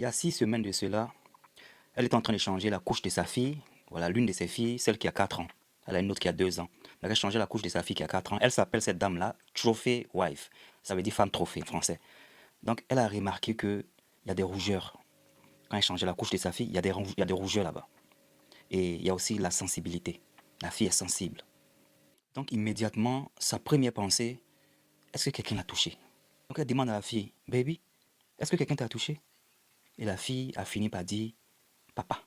Il y a 6 semaines de cela, elle est en train de changer la couche de sa fille. Voilà, l'une de ses filles, celle qui a 4 ans. Elle a une autre qui a 2 ans. Elle a changé la couche de sa fille qui a 4 ans. Elle s'appelle cette dame-là Trophy Wife. Ça veut dire femme trophée en français. Donc elle a remarqué qu'il y a des rougeurs. Quand elle changeait la couche de sa fille, il y a des rougeurs là-bas. Et il y a aussi la sensibilité. La fille est sensible. Donc immédiatement, sa première pensée, est-ce que quelqu'un l'a touchée? Donc elle demande à la fille, baby, est-ce que quelqu'un t'a touché? Et la fille a fini par dire, papa.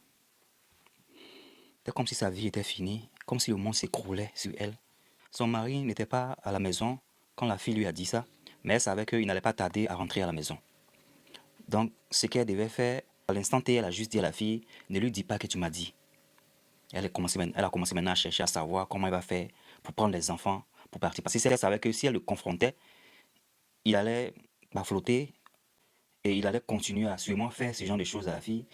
C'est comme si sa vie était finie, comme si le monde s'écroulait sur elle. Son mari n'était pas à la maison quand la fille lui a dit ça, mais elle savait qu'il n'allait pas tarder à rentrer à la maison. Donc, ce qu'elle devait faire, à l'instant T, elle a juste dit à la fille, ne lui dis pas que tu m'as dit. Elle a commencé maintenant à chercher à savoir comment elle va faire pour prendre les enfants, pour partir. Parce qu'elle savait que si elle le confrontait, il allait flotter et il allait continuer à sûrement faire ce genre de choses à la fille.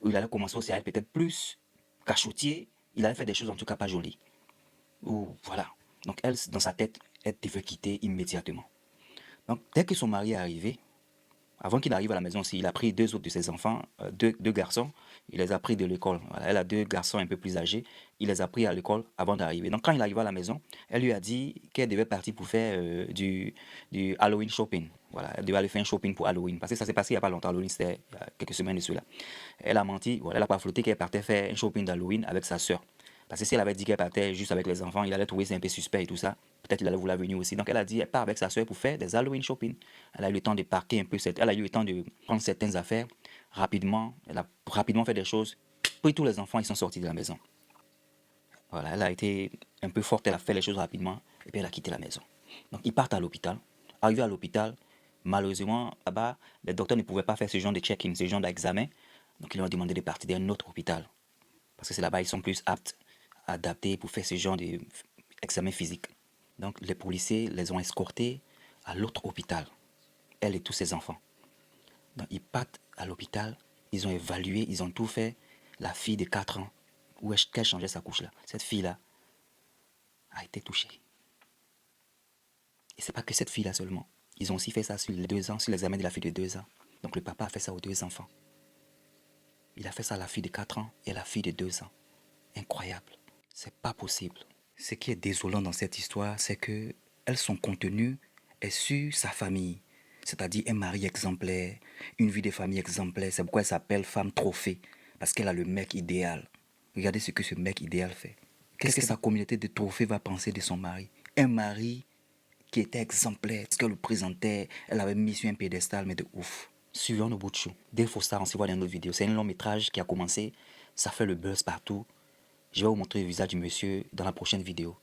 Ou il allait commencer aussi à être peut-être plus cachotier. Il allait faire des choses en tout cas pas jolies. Ou voilà. Donc elle, dans sa tête, elle devait quitter immédiatement. Donc dès que son mari est arrivé, avant qu'il arrive à la maison aussi, il a pris 2 autres de ses enfants, deux garçons, il les a pris de l'école. Voilà, elle a 2 garçons un peu plus âgés, il les a pris à l'école avant d'arriver. Donc quand il arrive à la maison, elle lui a dit qu'elle devait partir pour faire du Halloween shopping. Voilà, elle devait aller faire un shopping pour Halloween. Parce que ça s'est passé il n'y a pas longtemps, Halloween c'était il y a quelques semaines de cela. Elle a menti, voilà, elle n'a pas flotté qu'elle partait faire un shopping d'Halloween avec sa soeur. Parce que si elle avait dit qu'elle partait juste avec les enfants, il allait trouver ça un peu suspect et tout ça. Peut-être il allait vouloir venir aussi. Donc elle a dit, elle part avec sa soeur pour faire des Halloween shopping. Elle a eu le temps de parquer un peu, elle a eu le temps de prendre certaines affaires rapidement. Elle a rapidement fait des choses. Puis tous les enfants, ils sont sortis de la maison. Voilà, elle a été un peu forte, elle a fait les choses rapidement et puis elle a quitté la maison. Donc ils partent à l'hôpital. Arrivé à l'hôpital, malheureusement, là-bas, les docteurs ne pouvaient pas faire ce genre de check-in, ce genre d'examen. Donc ils leur ont demandé de partir d'un autre hôpital. Parce que c'est là-bas ils sont plus aptes, adaptés pour faire ce genre d'examen physique. Donc les policiers les ont escortés à l'autre hôpital, elle et tous ses enfants. Donc ils partent à l'hôpital, ils ont évalué, ils ont tout fait. La fille de 4 ans, où est-ce qu'elle changeait sa couche là, cette fille-là a été touchée. Et c'est pas que cette fille-là seulement. Ils ont aussi fait ça sur les 2 ans, sur l'examen de la fille de 2 ans. Donc le papa a fait ça aux 2 enfants. Il a fait ça à la fille de 4 ans et à la fille de 2 ans. Incroyable. C'est pas possible. Ce qui est désolant dans cette histoire, c'est que son contenu est sur sa famille. C'est-à-dire un mari exemplaire, une vie de famille exemplaire. C'est pourquoi elle s'appelle femme trophée. Parce qu'elle a le mec idéal. Regardez ce que ce mec idéal fait. Qu'est-ce que sa communauté de trophées va penser de son mari? Un mari qui était exemplaire. Ce qu'elle le présentait, elle avait mis sur un pédestal, mais de ouf. Suivons nos bouts de chou. Dès Foster, on se voit dans une autre vidéo. C'est un long métrage qui a commencé. Ça fait le buzz partout. Je vais vous montrer le visage du monsieur dans la prochaine vidéo.